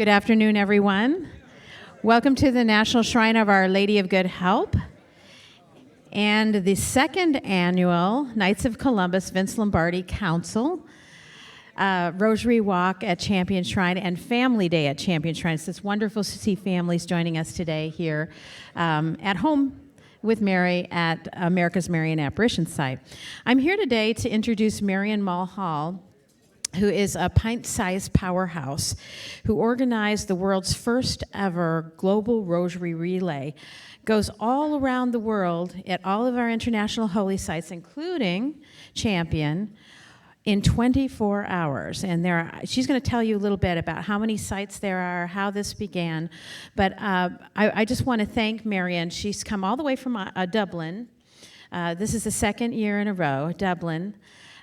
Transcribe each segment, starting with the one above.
Good afternoon, everyone. Welcome to the National Shrine of Our Lady of Good Help and the second annual Knights of Columbus Vince Lombardi Council Rosary Walk at Champion Shrine and Family Day at Champion Shrine. It's wonderful to see families joining us today here at home with Mary at America's Marian Apparition Site. I'm here today to introduce Marion Mulhall, who is a pint-sized powerhouse, who organized the world's first ever global Rosary Relay. Goes all around the world at all of our international holy sites, including Champion, in 24 hours. And she's going to tell you a little bit about how many sites there are, how this began. But I just want to thank Marion. She's come all the way from Dublin. This is the second year in a row, Dublin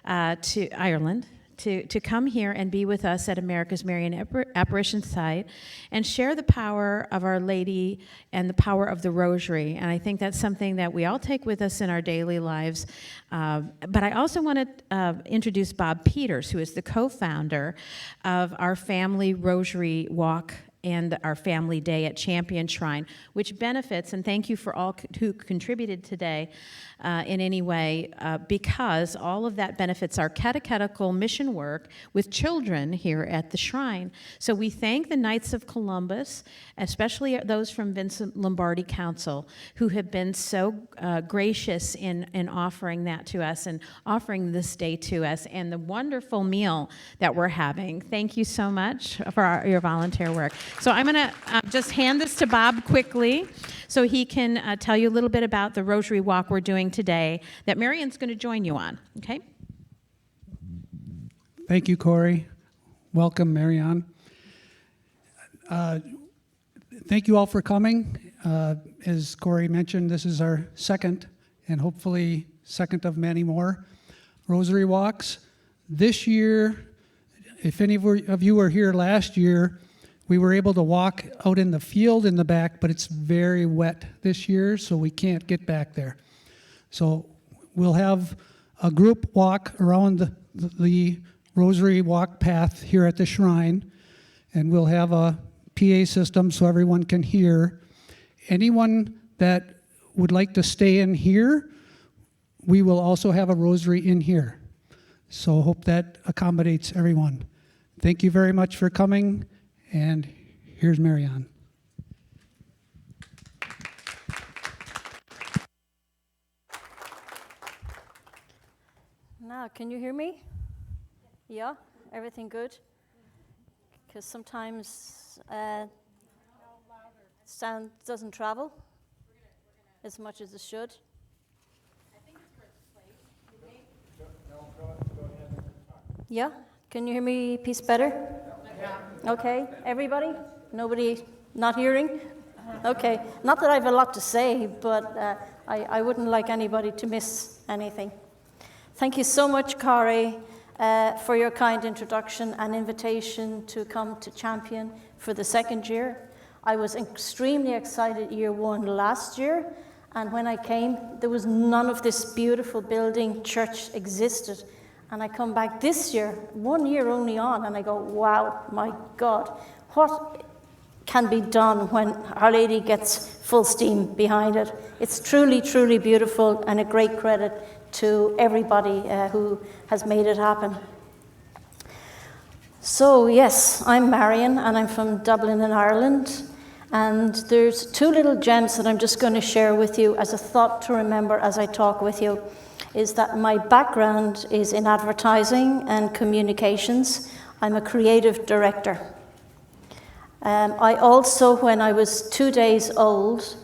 to Ireland, to come here and be with us at America's Marian Apparition Site and share the power of Our Lady and the power of the Rosary. And I think that's something that we all take with us in our daily lives. But I also want to introduce Bob Peters, who is the co-founder of our Family Rosary Walk and our Family Day at Champion Shrine, which benefits, and thank you for all who contributed today in any way, because all of that benefits our catechetical mission work with children here at the shrine. So we thank the Knights of Columbus, especially those from Vincent Lombardi Council, who have been so gracious in offering that to us and offering this day to us, and the wonderful meal that we're having. Thank you so much for your volunteer work. So I'm going to just hand this to Bob quickly so he can tell you a little bit about the Rosary Walk we're doing today that Marion's going to join you on, okay? Thank you, Corey. Welcome, Marion. Thank you all for coming. As Corey mentioned, this is our second and hopefully second of many more Rosary Walks. This year, if any of you were here last year, we were able to walk out in the field in the back, but it's very wet this year, so we can't get back there. So we'll have a group walk around the Rosary Walk path here at the shrine, and we'll have a PA system so everyone can hear. Anyone that would like to stay in here, we will also have a rosary in here. So hope that accommodates everyone. Thank you very much for coming. And here's Marion. Now, can you hear me? Yeah? Everything good? Because sometimes sound doesn't travel as much as it should. I think it's where it's played. Yeah? Can you hear me a piece better? Okay, everybody? Nobody not hearing? Okay, not that I have a lot to say, but I wouldn't like anybody to miss anything. Thank you so much, Corey, for your kind introduction and invitation to come to Champion for the second year. I was extremely excited year one last year, and when I came, there was none of this beautiful building, church existed. And I come back this year, 1 year only on, and I go, wow, my God, what can be done when Our Lady gets full steam behind it? It's truly, truly beautiful and a great credit to everybody who has made it happen. So yes, I'm Marion, and I'm from Dublin in Ireland. And there's two little gems that I'm just going to share with you as a thought to remember as I talk with you. Is that my background is in advertising and communications. I'm a creative director. I also, when I was 2 days old,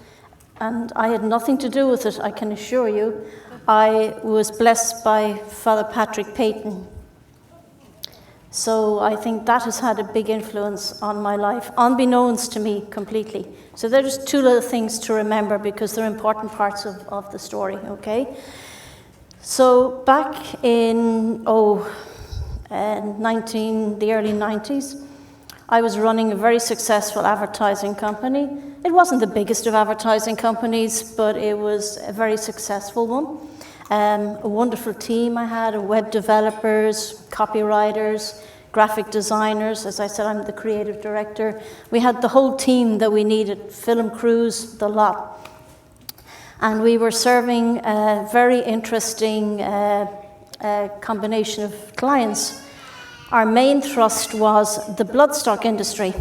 and I had nothing to do with it, I can assure you, I was blessed by Father Patrick Peyton. So I think that has had a big influence on my life, unbeknownst to me completely. So there's two little things to remember because they're important parts of the story, okay? So back in the early 90s, I was running a very successful advertising company. It wasn't the biggest of advertising companies, but it was a very successful one. A wonderful team I had, web developers, copywriters, graphic designers. As I said, I'm the creative director. We had the whole team that we needed, film crews, the lot. And we were serving a very interesting combination of clients. Our main thrust was the bloodstock industry,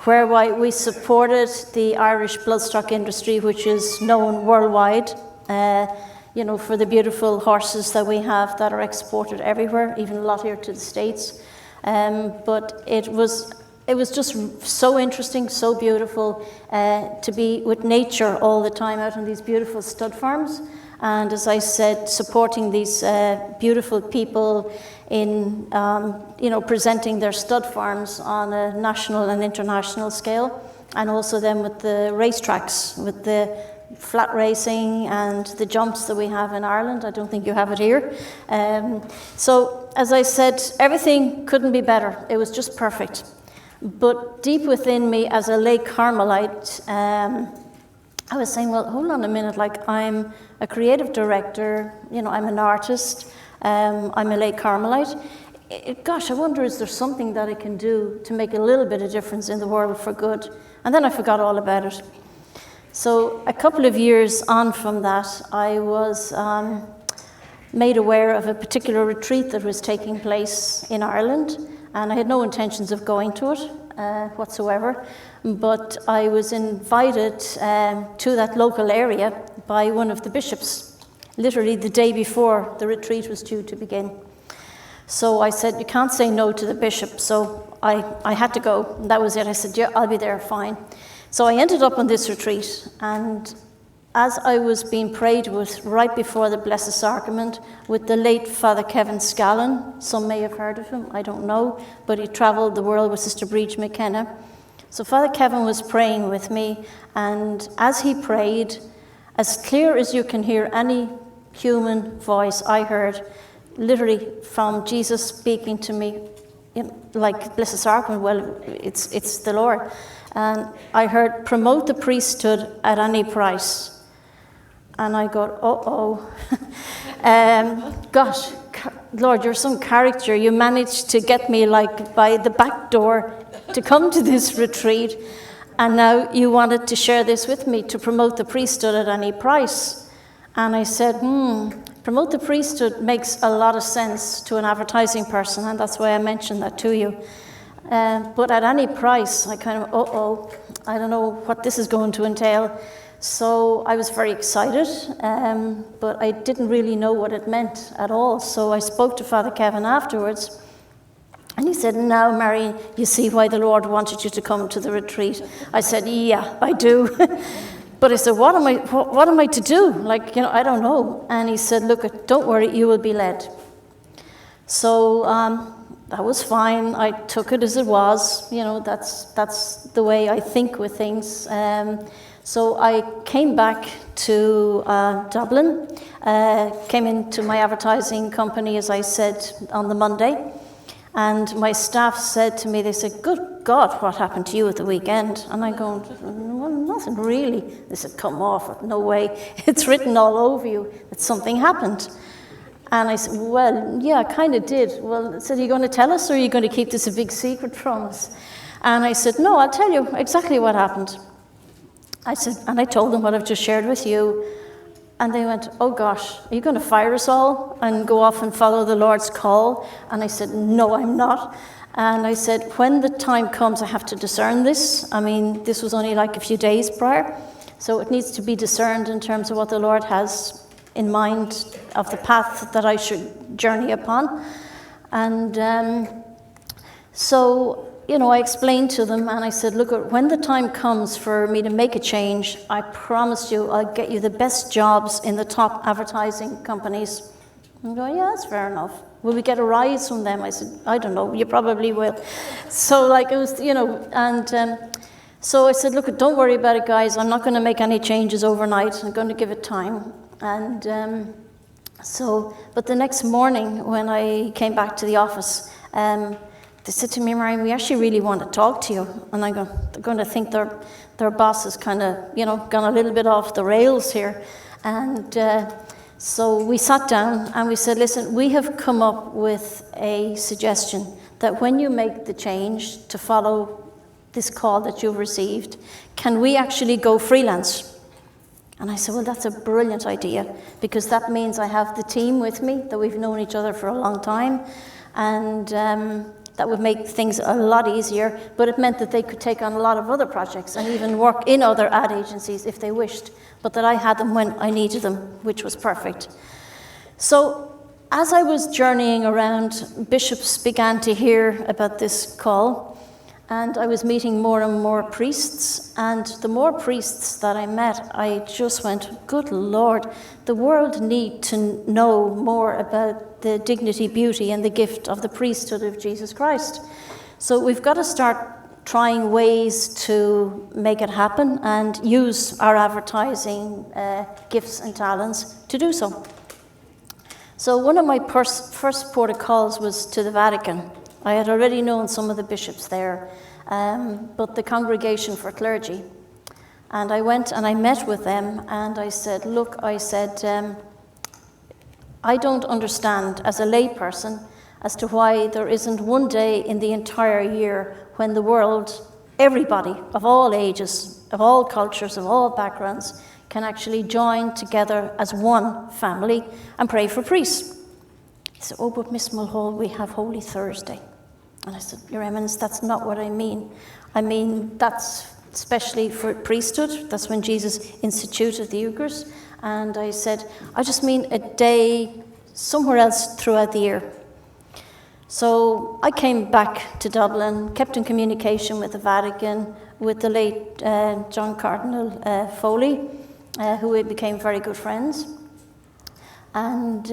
whereby we supported the Irish bloodstock industry, which is known worldwide, for the beautiful horses that we have that are exported everywhere, even a lot here to the States. But it was just so interesting, so beautiful to be with nature all the time out on these beautiful stud farms. And as I said, supporting these beautiful people in, presenting their stud farms on a national and international scale, and also then with the racetracks, with the flat racing and the jumps that we have in Ireland. I don't think you have it here. So, as I said, everything couldn't be better. It was just perfect. But deep within me, as a lay Carmelite, I was saying, well, hold on a minute, like I'm a creative director, I'm an artist, I'm a lay Carmelite. Gosh, I wonder, is there something that I can do to make a little bit of difference in the world for good? And then I forgot all about it. So a couple of years on from that, I was made aware of a particular retreat that was taking place in Ireland, and I had no intentions of going to it whatsoever, but I was invited to that local area by one of the bishops, literally the day before the retreat was due to begin. So I said, you can't say no to the bishop, so I had to go, and that was it. I said, yeah, I'll be there, fine. So I ended up on this retreat, and as I was being prayed with right before the Blessed Sacrament with the late Father Kevin Scallon, some may have heard of him, I don't know, but he travelled the world with Sister Breach McKenna. So Father Kevin was praying with me, and as he prayed, as clear as you can hear any human voice, I heard literally from Jesus speaking to me, like Blessed Sacrament, well, it's the Lord. And I heard, promote the priesthood at any price. And I go, gosh, Lord, you're some character. You managed to get me like by the back door to come to this retreat. And now you wanted to share this with me, to promote the priesthood at any price. And I said, promote the priesthood makes a lot of sense to an advertising person. And that's why I mentioned that to you. But at any price, I kind of, I don't know what this is going to entail. So I was very excited, but I didn't really know what it meant at all. So I spoke to Father Kevin afterwards, and he said, now, Marion, you see why the Lord wanted you to come to the retreat. I said, yeah, I do. But I said, what am I to do? I don't know. And he said, look, don't worry, you will be led. So, that was fine. I took it as it was. That's the way I think with things. So I came back to Dublin, came into my advertising company, as I said, on the Monday. And my staff said to me, they said, good God, what happened to you at the weekend? And I go, well, nothing really. They said, come off, no way. It's written all over you that something happened. And I said, well, yeah, I kind of did. Well, I said, are you going to tell us, or are you going to keep this a big secret from us? And I said, no, I'll tell you exactly what happened. I said, and I told them what I've just shared with you. And they went, oh gosh, are you going to fire us all and go off and follow the Lord's call? And I said, no, I'm not. And I said, when the time comes, I have to discern this. I mean, this was only like a few days prior. So it needs to be discerned in terms of what the Lord has in mind of the path that I should journey upon. And so, I explained to them, and I said, look, when the time comes for me to make a change, I promise you I'll get you the best jobs in the top advertising companies. And go, yeah, that's fair enough. Will we get a rise from them? I said, I don't know, you probably will. So it was, so I said, look, don't worry about it, guys. I'm not going to make any changes overnight. I'm going to give it time. And but the next morning when I came back to the office, they said to me, Marion, we actually really want to talk to you. And I go, they're going to think their boss has kind of, gone a little bit off the rails here. And So we sat down and we said, listen, we have come up with a suggestion that when you make the change to follow this call that you've received, can we actually go freelance? And I said, well, that's a brilliant idea, because that means I have the team with me, that we've known each other for a long time, and that would make things a lot easier, but it meant that they could take on a lot of other projects and even work in other ad agencies if they wished, but that I had them when I needed them, which was perfect. So as I was journeying around, bishops began to hear about this call, and I was meeting more and more priests, and the more priests that I met, I just went, good Lord, the world need to know more about the dignity, beauty, and the gift of the priesthood of Jesus Christ. So we've got to start trying ways to make it happen and use our advertising gifts and talents to do so. So one of my first port of calls was to the Vatican. I had already known some of the bishops there, but the Congregation for Clergy. And I went and I met with them, and I said, look, I don't understand as a layperson as to why there isn't one day in the entire year when the world, everybody of all ages, of all cultures, of all backgrounds, can actually join together as one family and pray for priests. He said, oh, but Miss Mulhall, we have Holy Thursday. And I said, Your Eminence, that's not what I mean. I mean, that's especially for priesthood. That's when Jesus instituted the Eucharist. And I said, I just mean a day somewhere else throughout the year. So I came back to Dublin, kept in communication with the Vatican, with the late John Cardinal Foley, who we became very good friends. And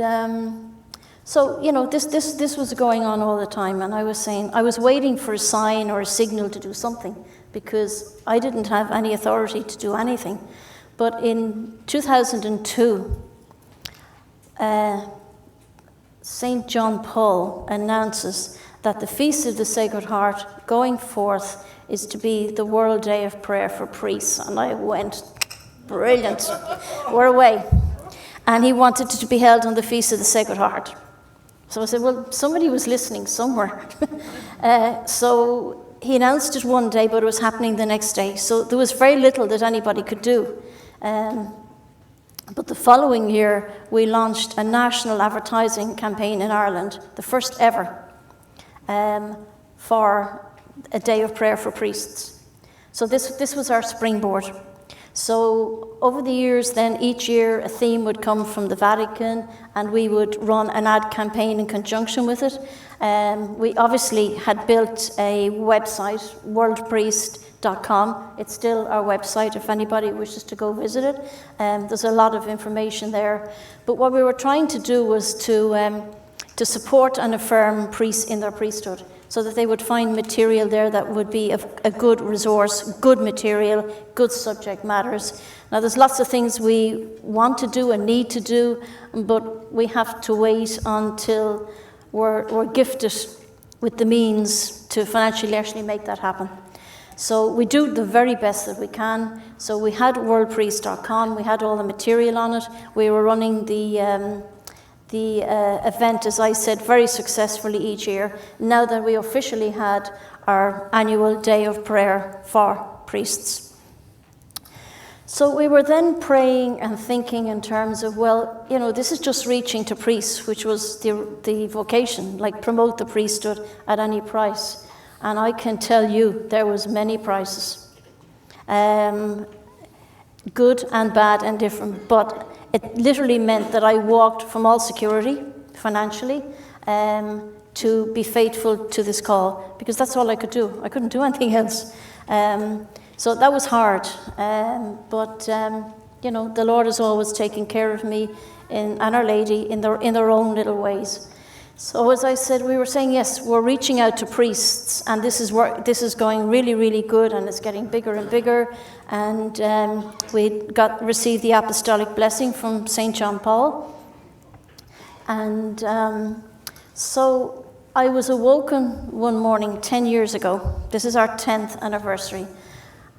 so, you know, this was going on all the time, and I was saying, I was waiting for a sign or a signal to do something, because I didn't have any authority to do anything. But in 2002, St. John Paul announces that the Feast of the Sacred Heart going forth is to be the World Day of Prayer for priests. And I went, brilliant, we're away. And he wanted it to be held on the Feast of the Sacred Heart. So I said, well, somebody was listening somewhere. So he announced it one day, but it was happening the next day. So there was very little that anybody could do. But the following year, we launched a national advertising campaign in Ireland, the first ever, for a day of prayer for priests. So this was our springboard. So over the years then, each year a theme would come from the Vatican, and we would run an ad campaign in conjunction with it. We obviously had built a website, worldpriest.com. It's still our website if anybody wishes to go visit it. There's a lot of information there. But what we were trying to do was to support and affirm priests in their priesthood, so that they would find material there that would be a good resource, good material, good subject matters. Now, there's lots of things we want to do and need to do, but we have to wait until we're gifted with the means to financially actually make that happen. So we do the very best that we can. So we had worldpriest.com, we had all the material on it. We were running the event, as I said, very successfully each year, now that we officially had our annual day of prayer for priests. So we were then praying and thinking in terms of, well, you know, this is just reaching to priests, which was the vocation, like promote the priesthood at any price. And I can tell you, there was many prices, good and bad and different, but it literally meant that I walked from all security, financially, to be faithful to this call, because that's all I could do. I couldn't do anything else. So that was hard, but you know, the Lord is always taking care of me and Our Lady in their own little ways. So as I said, we were saying, yes, we're reaching out to priests, and this is going really, really good, and it's getting bigger and bigger. And we received the Apostolic blessing from St. John Paul. And so I was awoken one morning 10 years ago. This is our 10th anniversary.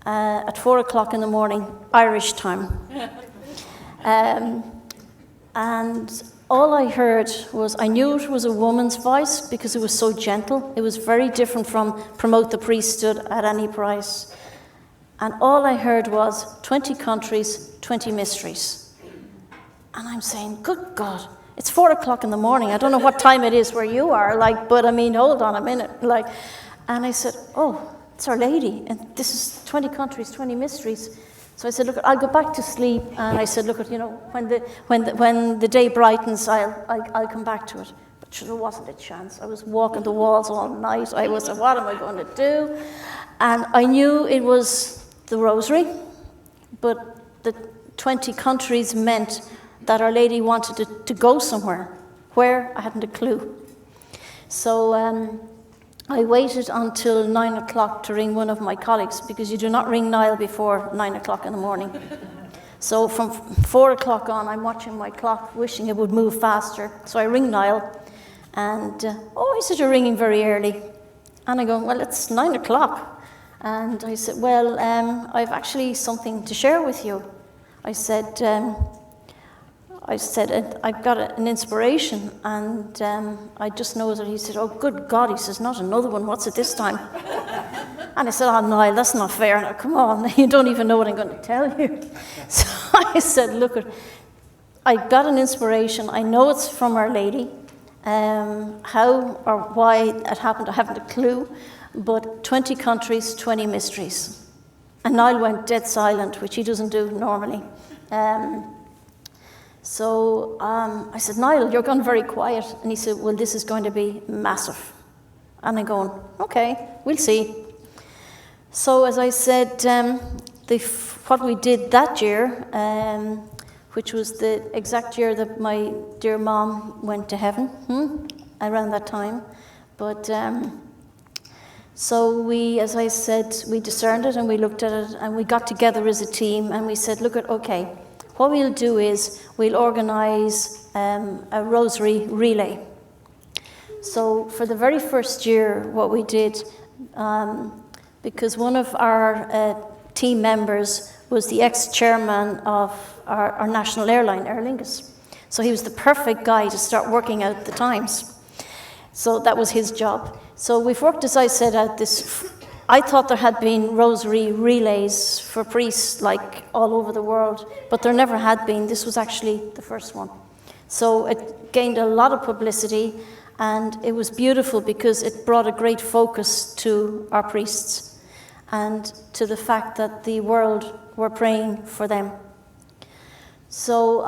At 4 o'clock in the morning, Irish time. And all I heard was, I knew it was a woman's voice because it was so gentle. It was very different from promote the priesthood at any price. And all I heard was 20 countries, 20 mysteries. And I'm saying, good God, it's 4 o'clock in the morning. I don't know what time it is where you are, but I mean, hold on a minute. And I said, oh, it's Our Lady. And this is 20 countries, 20 mysteries. So I said, look, I'll go back to sleep. And I said, look, when the day brightens, I'll come back to it. But sure, there wasn't a chance. I was walking the walls all night. I was, what am I going to do? And I knew it was the Rosary, but the 20 countries meant that Our Lady wanted to go somewhere. Where? I hadn't a clue. So I waited until 9 o'clock to ring one of my colleagues, because you do not ring Niall before 9 o'clock in the morning. So from 4 o'clock on, I'm watching my clock, wishing it would move faster. So I ring Niall, and he said, you're ringing very early. And I go, well, it's 9 o'clock. And I said, well, I've actually something to share with you. I said, I've got an inspiration, and I just know that. He said, oh, good God. He says, not another one. What's it this time? And I said, oh, Niall, that's not fair. Now, come on. You don't even know what I'm going to tell you. So I said, look, I got an inspiration. I know it's from Our Lady. How or why it happened, I haven't a clue. But 20 countries, 20 mysteries. And Niall went dead silent, which he doesn't do normally. So I said, Niall, you're gone very quiet. And he said, well, this is going to be massive. And I'm going, okay, we'll see. So as I said, what we did that year, which was the exact year that my dear mom went to heaven, around that time. But so we, as I said, we discerned it and we looked at it and we got together as a team and we said, look at, okay, what we'll do is we'll organise a Rosary Relay. So for the very first year, what we did, because one of our team members was the ex-chairman of our national airline, Aer Lingus. So he was the perfect guy to start working out the times. So that was his job. So we've worked, as I said, out this. I thought there had been Rosary Relays for priests like all over the world, but there never had been. This was actually the first one. So it gained a lot of publicity, and it was beautiful because it brought a great focus to our priests and to the fact that the world were praying for them. So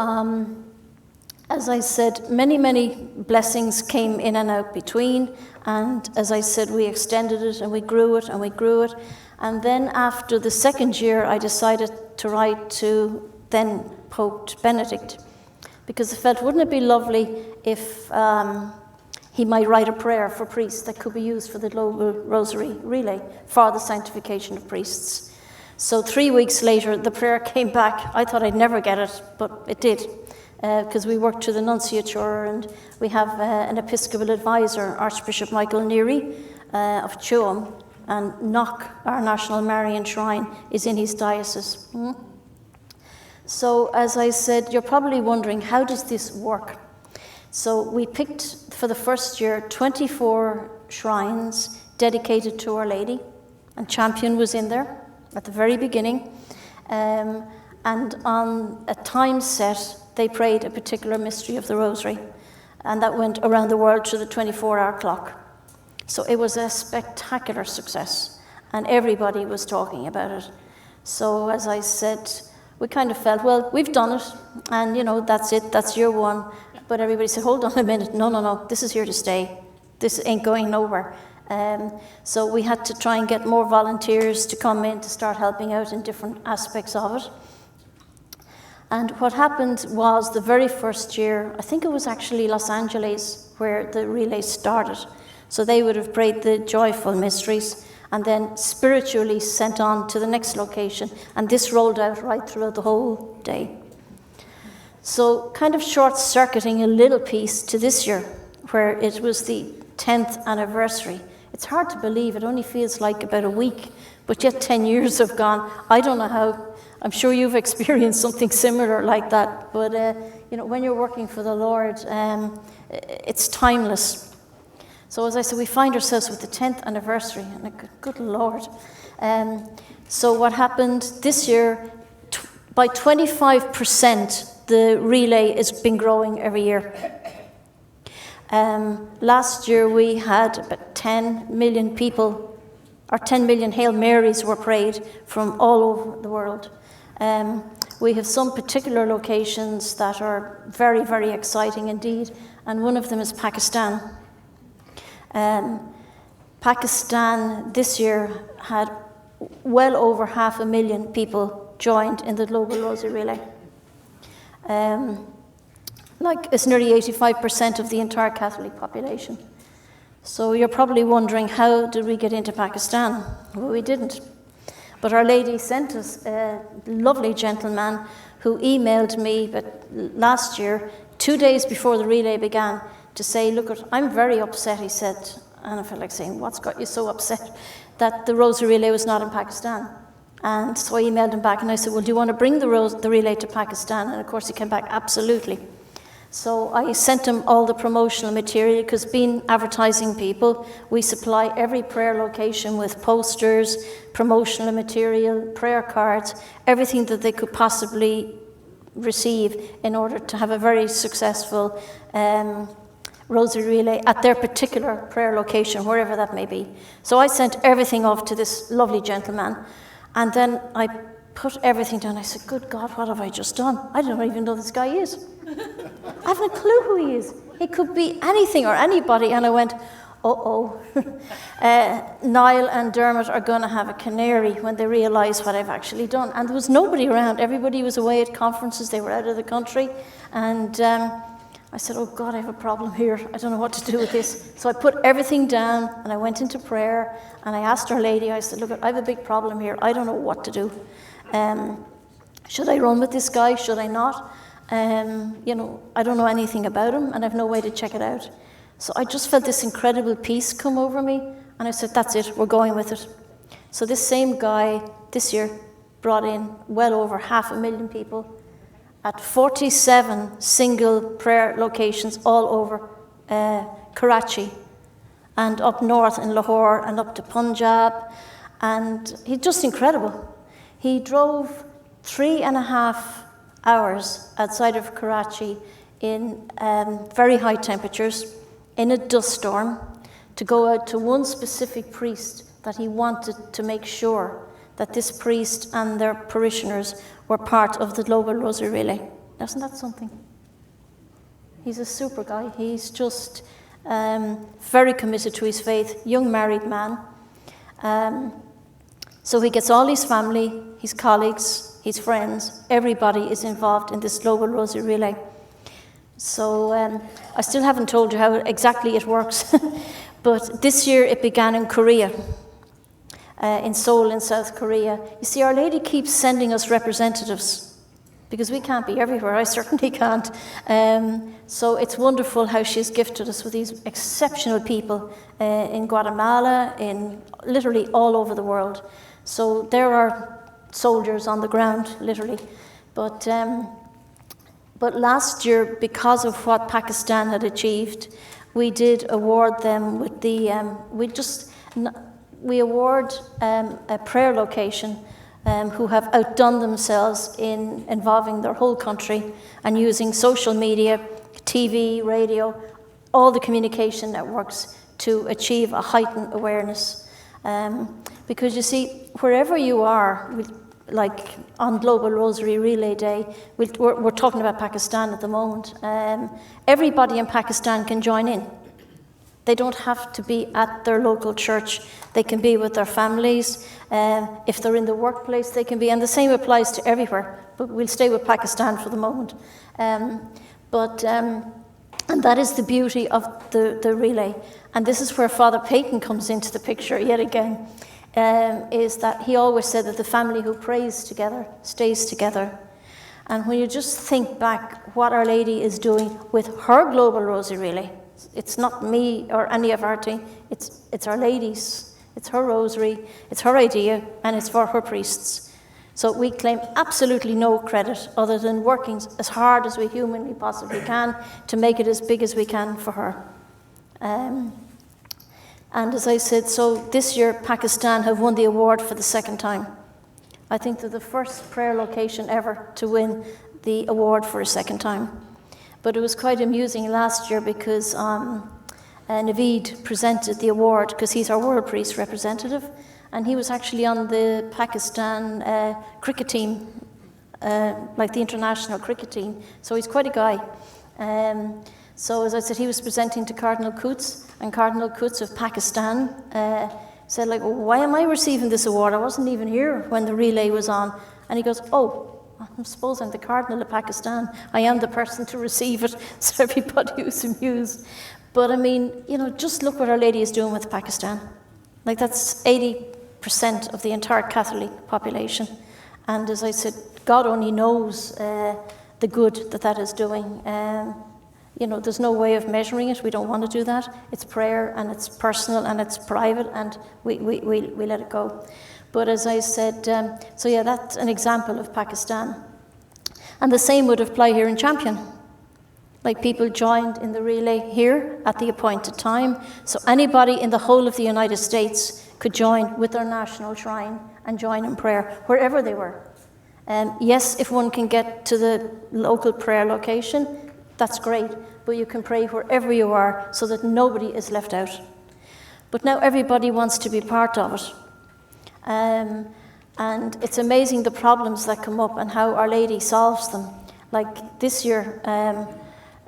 as I said, many, many blessings came in and out between. And as I said, we extended it and we grew it and we grew it. And then after the second year, I decided to write to then Pope Benedict, because I felt, wouldn't it be lovely if he might write a prayer for priests that could be used for the global Rosary Relay for the sanctification of priests. So 3 weeks later, the prayer came back. I thought I'd never get it, but it did. Because we worked to the nunciature, and we have an episcopal advisor, Archbishop Michael Neary of Tuam, and Knock, our national Marian shrine, is in his diocese. So as I said, you're probably wondering, how does this work? So we picked, for the first year, 24 shrines dedicated to Our Lady, and Champion was in there at the very beginning. And on a time set, they prayed a particular mystery of the Rosary, and that went around the world to the 24-hour clock. So it was a spectacular success, and everybody was talking about it. So as I said, we kind of felt, well, we've done it, and that's it, that's year one. But everybody said, hold on a minute, no, this is here to stay. This ain't going nowhere. So we had to try and get more volunteers to come in to start helping out in different aspects of it. And what happened was, the very first year, I think it was actually Los Angeles where the relay started. So they would have prayed the joyful mysteries and then spiritually sent on to the next location. And this rolled out right throughout the whole day. So kind of short-circuiting a little piece to this year, where it was the 10th anniversary. It's hard to believe. It only feels like about a week, but yet 10 years have gone. I don't know how. I'm sure you've experienced something similar like that. But, when you're working for the Lord, it's timeless. So as I said, we find ourselves with the 10th anniversary, and good Lord. So what happened this year, by 25%, the relay has been growing every year. Last year we had about 10 million people, or 10 million Hail Marys were prayed from all over the world. We have some particular locations that are very, very exciting indeed, and one of them is Pakistan. Pakistan this year had well over 500,000 people joined in the Global Rosary Relay. It's nearly 85% of the entire Catholic population. So you're probably wondering, how did we get into Pakistan? Well, we didn't. But Our Lady sent us a lovely gentleman who emailed me last year, 2 days before the relay began, to say, look, I'm very upset, he said. And I felt like saying, what's got you so upset? That the Rosary Relay was not in Pakistan. And so I emailed him back and I said, well, do you want to bring the relay to Pakistan? And of course he came back, absolutely. So I sent him all the promotional material, because being advertising people, we supply every prayer location with posters, promotional material, prayer cards, everything that they could possibly receive in order to have a very successful Rosary Relay at their particular prayer location, wherever that may be. So I sent everything off to this lovely gentleman, and then I put everything down. I said, good God, what have I just done? I don't even know who this guy is. I haven't a clue who he is. He could be anything or anybody. And I went, Niall and Dermot are going to have a canary when they realise what I've actually done. And there was nobody around. Everybody was away at conferences. They were out of the country. And I said, oh God, I have a problem here. I don't know what to do with this. So I put everything down and I went into prayer and I asked Our Lady, I said, look, I have a big problem here. I don't know what to do. Should I run with this guy? Should I not? I don't know anything about him and I have no way to check it out. So I just felt this incredible peace come over me, and I said, that's it, we're going with it. So this same guy this year brought in well over 500,000 people at 47 single prayer locations all over Karachi, and up north in Lahore and up to Punjab, and he's just incredible. He drove 3.5 hours outside of Karachi in very high temperatures, in a dust storm, to go out to one specific priest that he wanted to make sure that this priest and their parishioners were part of the Global Rosary Relay. Isn't that something? He's a super guy. He's just very committed to his faith, young married man. So he gets all his family, his colleagues, his friends, everybody is involved in this Global Rosary Relay. So I still haven't told you how exactly it works, but this year it began in Korea, in Seoul in South Korea. You see, Our Lady keeps sending us representatives, because we can't be everywhere. I certainly can't. So it's wonderful how she's gifted us with these exceptional people in Guatemala, in literally all over the world. So there are soldiers on the ground, literally. But last year, because of what Pakistan had achieved, we did award them with the, we award a prayer location who have outdone themselves in involving their whole country and using social media, TV, radio, all the communication networks to achieve a heightened awareness. Because you see, wherever you are, like on Global Rosary Relay Day, we're talking about Pakistan at the moment. Everybody in Pakistan can join in. They don't have to be at their local church. They can be with their families. If they're in the workplace, they can be. And the same applies to everywhere. But we'll stay with Pakistan for the moment. And that is the beauty of the relay. And this is where Father Peyton comes into the picture yet again. Is that he always said that the family who prays together stays together. And when you just think back what Our Lady is doing with her Global Rosary Relay, It's not me or any of our team. It's Our Lady's. It's her rosary. It's her idea, and it's for her priests. So we claim absolutely no credit other than working as hard as we humanly possibly can to make it as big as we can for her. And as I said, so this year Pakistan have won the award for the second time. I think they're the first prayer location ever to win the award for a second time. But it was quite amusing last year because Naveed presented the award because he's our world priest representative, and he was actually on the Pakistan cricket team, like the international cricket team. So he's quite a guy. So as I said, he was presenting to Cardinal Quds, and Cardinal Quds of Pakistan said, like, why am I receiving this award? I wasn't even here when the relay was on. And he goes, oh, I suppose I'm the Cardinal of Pakistan. I am the person to receive it. So everybody was amused. But I mean, you know, just look what Our Lady is doing with Pakistan. Like, that's 80% of the entire Catholic population. And as I said, God only knows the good that is doing. You know, there's no way of measuring it. We don't want to do that. It's prayer, and it's personal, and it's private, and we let it go. But as I said, so yeah, that's an example of Pakistan. And the same would apply here in Champion. Like, people joined in the relay here at the appointed time. So anybody in the whole of the United States could join with their national shrine and join in prayer, wherever they were. Yes, if one can get to the local prayer location, that's great, but you can pray wherever you are so that nobody is left out. But now everybody wants to be part of it. And it's amazing the problems that come up and how Our Lady solves them. Like this year,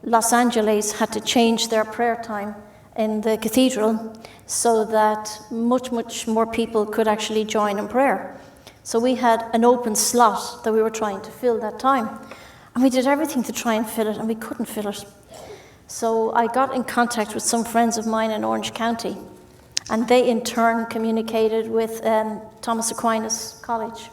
Los Angeles had to change their prayer time in the cathedral so that much more people could actually join in prayer. So we had an open slot that we were trying to fill that time. And we did everything to try and fill it, and we couldn't fill it. So I got in contact with some friends of mine in Orange County, and they in turn communicated with Thomas Aquinas College.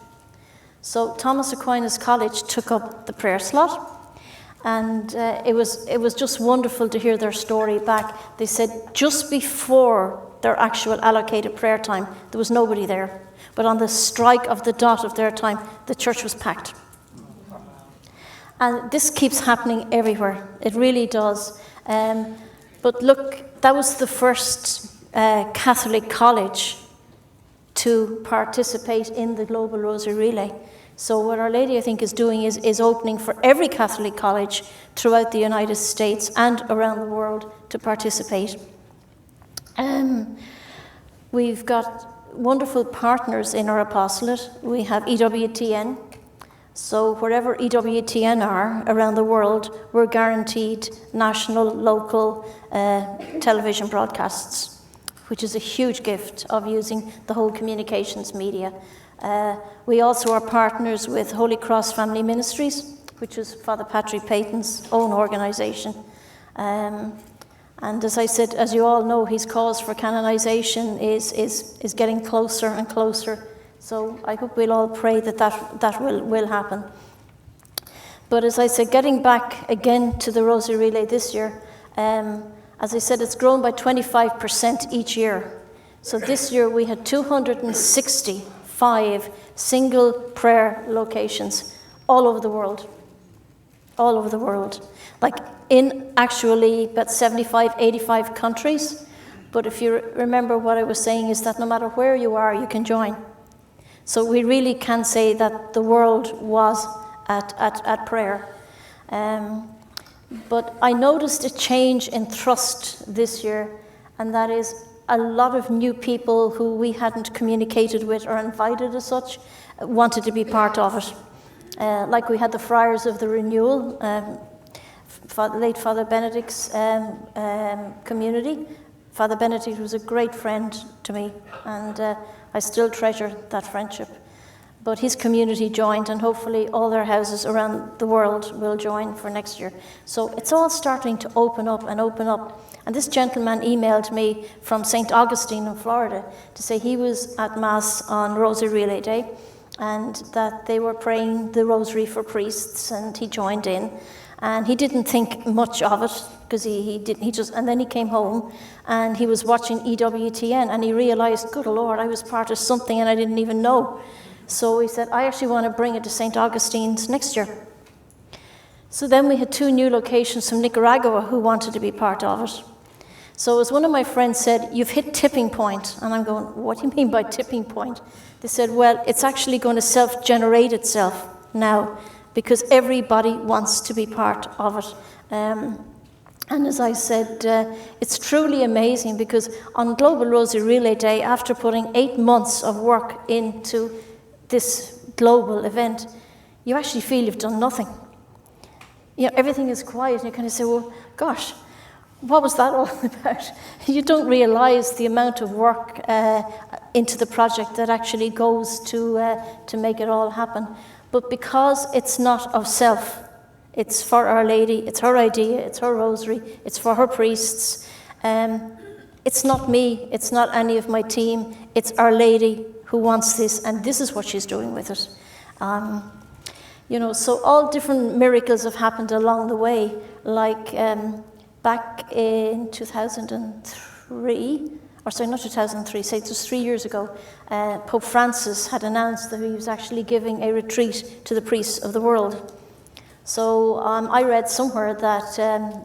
So Thomas Aquinas College took up the prayer slot, and it was just wonderful to hear their story back. They said just before their actual allocated prayer time, there was nobody there. But on the strike of the dot of their time, the church was packed. And this keeps happening everywhere. It really does. But look, that was the first Catholic college to participate in the Global Rosary Relay. So what Our Lady, I think, is doing is opening for every Catholic college throughout the United States and around the world to participate. We've got wonderful partners in our apostolate. We have EWTN. So wherever EWTN are around the world, we're guaranteed national, local television broadcasts, which is a huge gift of using the whole communications media. We also are partners with Holy Cross Family Ministries, which is Father Patrick Peyton's own organisation. And as I said, as you all know, his cause for canonization is getting closer and closer. So I hope we'll all pray that will happen. But as I said, getting back again to the Rosary Relay this year, as I said, it's grown by 25% each year. So this year we had 265 single prayer locations all over the world. All over the world. Like in actually about 75, 85 countries. But if you remember what I was saying is that no matter where you are, you can join. So we really can say that the world was at prayer. But I noticed a change in thrust this year, and that is a lot of new people who we hadn't communicated with or invited as such wanted to be part of it. Like we had the Friars of the Renewal, late Father Benedict's community. Father Benedict was a great friend to me, and I still treasure that friendship. But his community joined, and hopefully all their houses around the world will join for next year. So it's all starting to open up and open up. And this gentleman emailed me from St. Augustine in Florida to say he was at Mass on Rosary Relay Day, and that they were praying the Rosary for priests, and he joined in. And he didn't think much of it, because he just, and then he came home and he was watching EWTN and he realized, good Lord, I was part of something and I didn't even know. So he said, I actually want to bring it to St. Augustine's next year. So then we had 2 new locations from Nicaragua who wanted to be part of it. So as one of my friends said, you've hit tipping point. And I'm going, what do you mean by tipping point? They said, well, it's actually going to self-generate itself now because everybody wants to be part of it. And as I said, it's truly amazing because on Global Rosary Relay Day, after putting 8 months of work into this global event, you actually feel you've done nothing. You know, everything is quiet, and you kind of say, well, gosh, what was that all about? You don't realize the amount of work into the project that actually goes to make it all happen. But because it's not of self, it's for Our Lady, it's her idea, it's her rosary, it's for her priests. It's not me, it's not any of my team, it's Our Lady who wants this, and this is what she's doing with it. You know, so all different miracles have happened along the way, like back in 2003, or sorry, not 2003, say it was 3 years ago, Pope Francis had announced that he was actually giving a retreat to the priests of the world. So I read somewhere that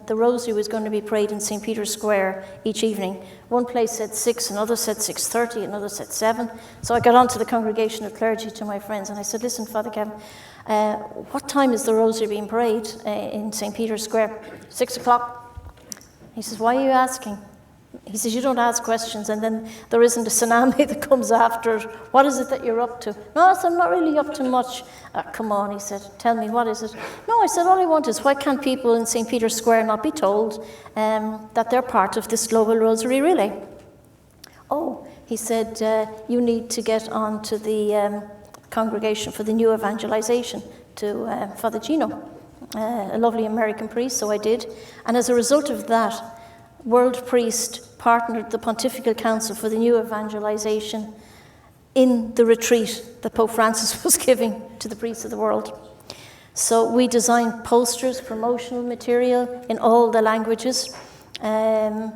the rosary was going to be prayed in St. Peter's Square each evening. One place said 6, another said 6:30, another said 7. So I got on to the congregation of clergy, to my friends, and I said, listen, Father Kevin, what time is the rosary being prayed in St. Peter's Square? 6 o'clock. He says, why are you asking? He says, you don't ask questions, and then there isn't a tsunami that comes after. What is it that you're up to? No, I said, I'm not really up to much. Come on, he said, tell me, what is it? No, I said, all I want is, why can't people in St. Peter's Square not be told that they're part of this Global Rosary Relay? Oh, he said, you need to get on to the congregation for the new evangelization, to Father Gino, a lovely American priest, so I did. And as a result of that, World Priest partnered the Pontifical Council for the new evangelization in the retreat that Pope Francis was giving to the priests of the world. So we designed posters, promotional material in all the languages, and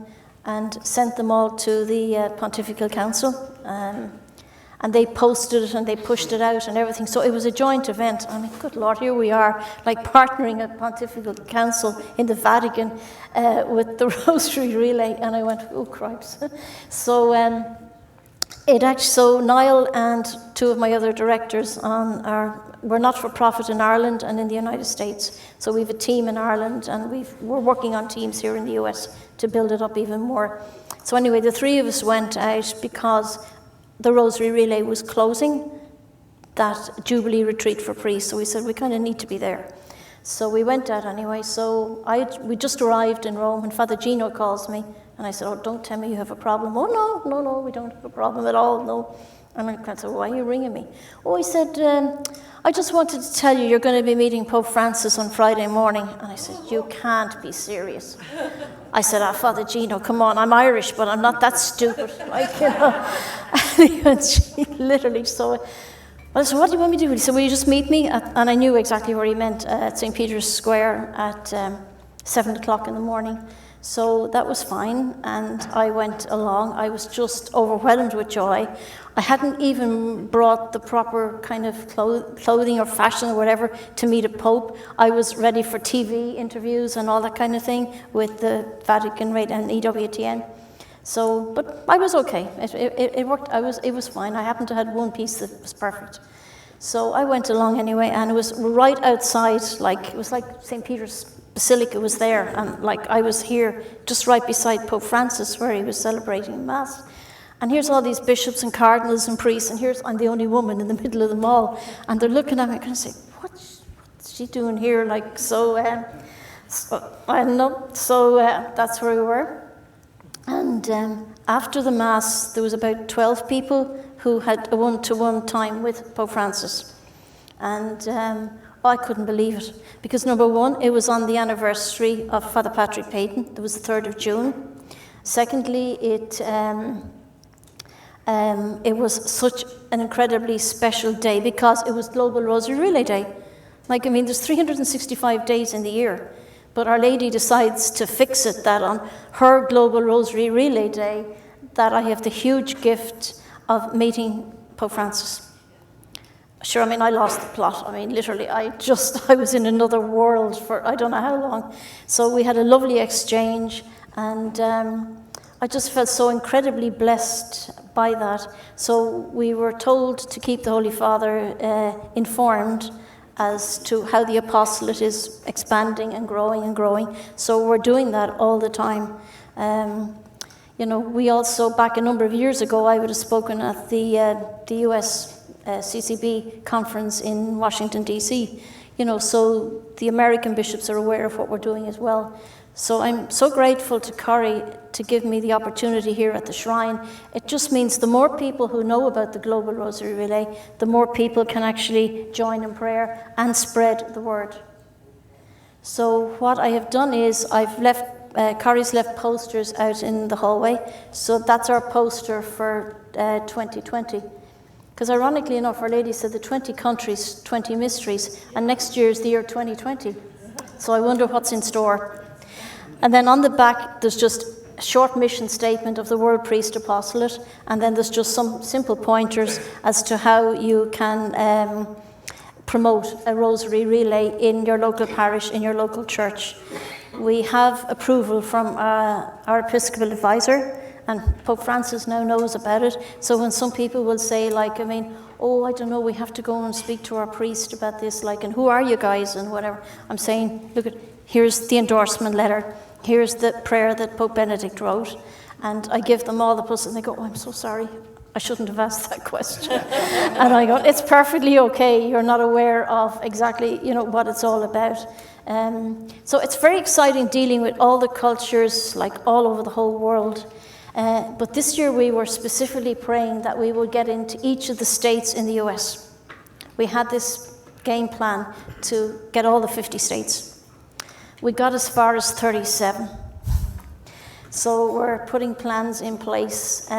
sent them all to the Pontifical Council. And they posted it and they pushed it out and everything. So it was a joint event. I mean, good Lord, here we are, like partnering a Pontifical Council in the Vatican with the Rosary Relay. And I went, oh, cripes. So so Niall and 2 of my other directors we're not-for-profit in Ireland and in the United States. So we have a team in Ireland, and we're working on teams here in the US to build it up even more. So anyway, the 3 of us went out because the Rosary Relay was closing that Jubilee retreat for priests, so we said we kind of need to be there. So we went out anyway. So we just arrived in Rome, and Father Gino calls me, and I said, oh, don't tell me you have a problem. Oh, no, we don't have a problem at all, no. And I said, why are you ringing me? Oh, he said, I just wanted to tell you you're going to be meeting Pope Francis on Friday morning. And I said, you can't be serious. I said, Father Gino, come on, I'm Irish, but I'm not that stupid. Like, you know. And he went, literally, so I said, what do you want me to do? He said, will you just meet me? And I knew exactly where he meant, at St. Peter's Square at 7 o'clock in the morning. So that was fine, and I went along. I was just overwhelmed with joy. I hadn't even brought the proper kind of clothing or fashion or whatever to meet a pope. I was ready for TV interviews and all that kind of thing with the Vatican Radio and EWTN. So, but I was okay. It worked. It was fine. I happened to have one piece that was perfect. So I went along anyway, and it was right outside. It was like St. Peter's Basilica was there, and like I was here just right beside Pope Francis where he was celebrating Mass. And here's all these bishops and cardinals and priests, and I'm the only woman in the middle of them all. And they're looking at me and kind of say, what's she doing here? Like, so I don't know. So that's where we were. And after the Mass, there was about 12 people who had a one-to-one time with Pope Francis. And I couldn't believe it. Because number one, it was on the anniversary of Father Patrick Peyton. It was the 3rd of June. Secondly, it was such an incredibly special day because it was Global Rosary Relay Day. Like, I mean, there's 365 days in the year, But Our Lady decides to fix it that on her Global Rosary Relay Day, that I have the huge gift of meeting Pope Francis. Sure, I mean, I lost the plot. I mean, literally, I was in another world for I don't know how long. So we had a lovely exchange, and I just felt so incredibly blessed by that. So we were told to keep the Holy Father informed as to how the apostolate is expanding and growing and growing. So we're doing that all the time. We also, back a number of years ago, I would have spoken at the US CCB conference in Washington, D.C. So the American bishops are aware of what we're doing as well. So I'm so grateful to Corrie to give me the opportunity here at the shrine. It just means the more people who know about the Global Rosary Relay, the more people can actually join in prayer and spread the word. So what I have done is Corrie's left posters out in the hallway. So that's our poster for 2020. Because ironically enough, Our Lady said the 20 countries, 20 mysteries, and next year is the year 2020. So I wonder what's in store. And then on the back, there's just a short mission statement of the World Priest Apostolate, and then there's just some simple pointers as to how you can promote a rosary relay in your local parish, in your local church. We have approval from our Episcopal advisor, and Pope Francis now knows about it. So when some people will say, I don't know, we have to go and speak to our priest about this, and who are you guys, and whatever. I'm saying, look, here's the endorsement letter, here's the prayer that Pope Benedict wrote, and I give them all the plus, and they go, I'm so sorry, I shouldn't have asked that question. And I go, it's perfectly okay, you're not aware of exactly, what it's all about. So it's very exciting dealing with all the cultures, all over the whole world. But this year we were specifically praying that we would get into each of the states in the US. We had this game plan to get all the 50 states. We got as far as 37. So we're putting plans in place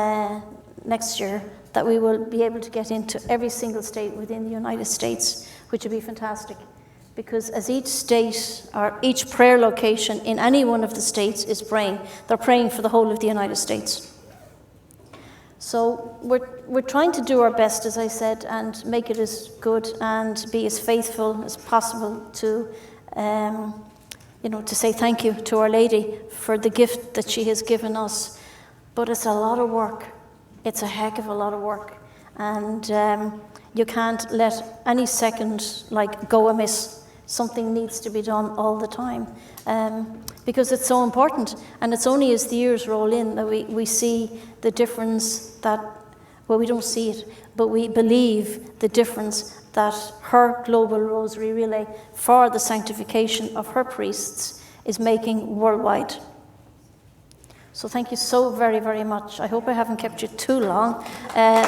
next year that we will be able to get into every single state within the United States, which would be fantastic. Because as each state or each prayer location in any one of the states is praying, they're praying for the whole of the United States. So we're trying to do our best, as I said, and make it as good and be as faithful as possible to, to say thank you to Our Lady for the gift that she has given us. But it's a lot of work. It's a heck of a lot of work. And you can't let any second go amiss. Something needs to be done all the time because it's so important. And it's only as the years roll in that we see the difference that, we don't see it, but we believe the difference that her Global Rosary Relay for the sanctification of her priests is making worldwide. So thank you so very, very much. I hope I haven't kept you too long. Thank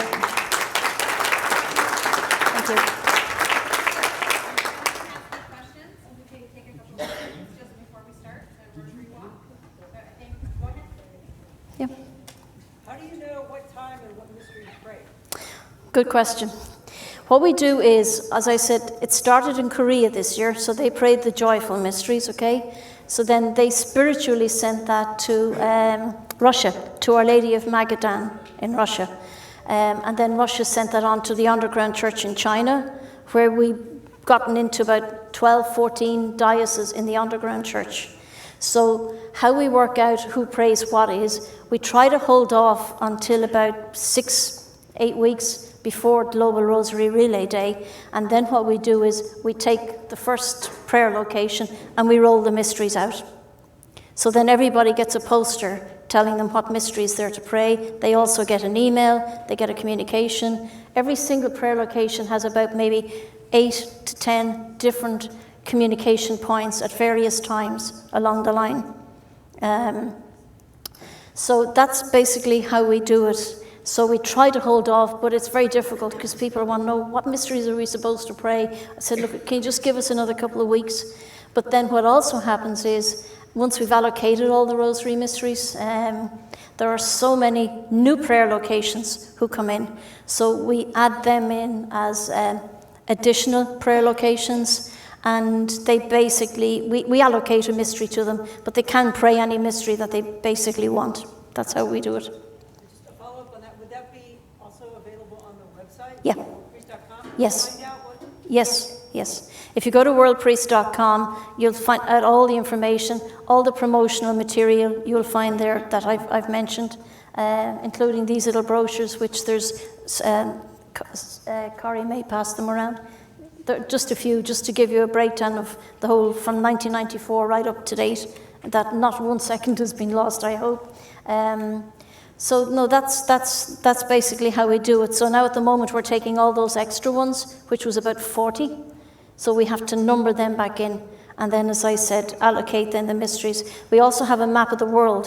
you. Good question. What we do is, as I said, it started in Korea this year, so they prayed the joyful mysteries, okay? So then they spiritually sent that to Russia, to Our Lady of Magadan in Russia. And then Russia sent that on to the underground church in China, where we've gotten into about 12, 14 dioceses in the underground church. So how we work out who prays what is, we try to hold off until about 6-8 weeks before Global Rosary Relay Day, and then what we do is we take the first prayer location and we roll the mysteries out. So then everybody gets a poster telling them what mysteries they're to pray. They also get an email, they get a communication. Every single prayer location has about maybe 8 to 10 different communication points at various times along the line. So that's basically how we do it. So we try to hold off, but it's very difficult because people want to know, what mysteries are we supposed to pray? I said, look, can you just give us another couple of weeks? But then what also happens is, once we've allocated all the rosary mysteries, there are so many new prayer locations who come in. So we add them in as additional prayer locations. and they basically, we allocate a mystery to them, but they can pray any mystery that they basically want. That's how we do it. Just to follow up on that, would that be also available on the website? Yeah. Priest.com? Yes. Find out what? Yes. If you go to worldpriest.com, you'll find out all the information, all the promotional material you'll find there that I've mentioned, including these little brochures, which there's, Corey may pass them around. There are just a few, just to give you a breakdown of the whole, from 1994 right up to date, that not 1 second has been lost, I hope. So no, that's basically how we do it. So now at the moment we're taking all those extra ones, which was about 40. So we have to number them back in. And then, as I said, allocate then the mysteries. We also have a map of the world.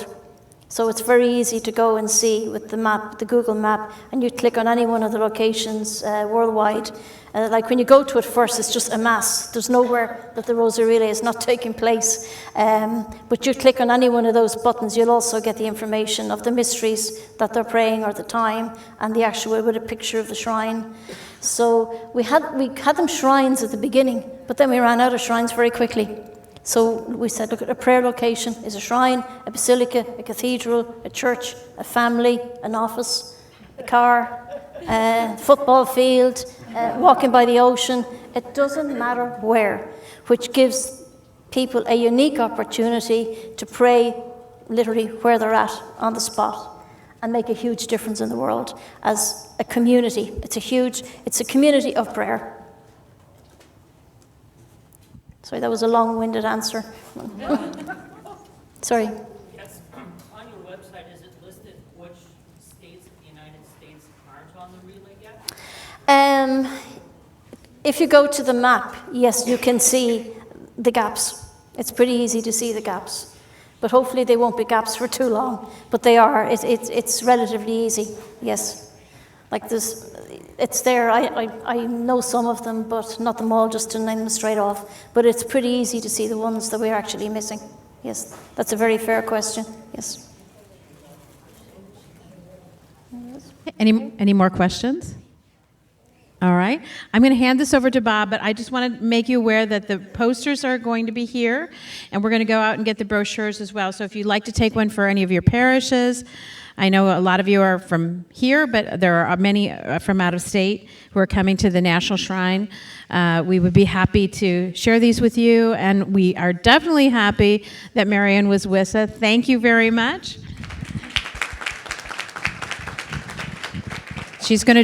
So it's very easy to go and see with the map, the Google map, and you click on any one of the locations worldwide. Like when you go to it first, it's just a mass. There's nowhere that the Rosary Relay is not taking place. But you click on any one of those buttons, you'll also get the information of the mysteries that they're praying or the time, and the actual with a picture of the shrine. So we had them shrines at the beginning, but then we ran out of shrines very quickly. So we said, look, a prayer location is a shrine, a basilica, a cathedral, a church, a family, an office, a car, a football field, walking by the ocean. It doesn't matter where, which gives people a unique opportunity to pray literally where they're at on the spot and make a huge difference in the world as a community. It's a community of prayer. Sorry, that was a long-winded answer. Sorry. Yes, on your website, is it listed which states of the United States aren't on the relay yet? If you go to the map, yes, you can see the gaps. It's pretty easy to see the gaps. But hopefully they won't be gaps for too long. But they are. It's relatively easy, yes. Like this, it's there. I know some of them, but not them all, just to name them straight off. But it's pretty easy to see the ones that we're actually missing. Yes, that's a very fair question. Yes. Any more questions? All right. I'm going to hand this over to Bob, but I just want to make you aware that the posters are going to be here, and we're going to go out and get the brochures as well. So if you'd like to take one for any of your parishes, I know a lot of you are from here, but there are many from out of state who are coming to the National Shrine. We would be happy to share these with you, and we are definitely happy that Marion was with us. Thank you very much. She's going to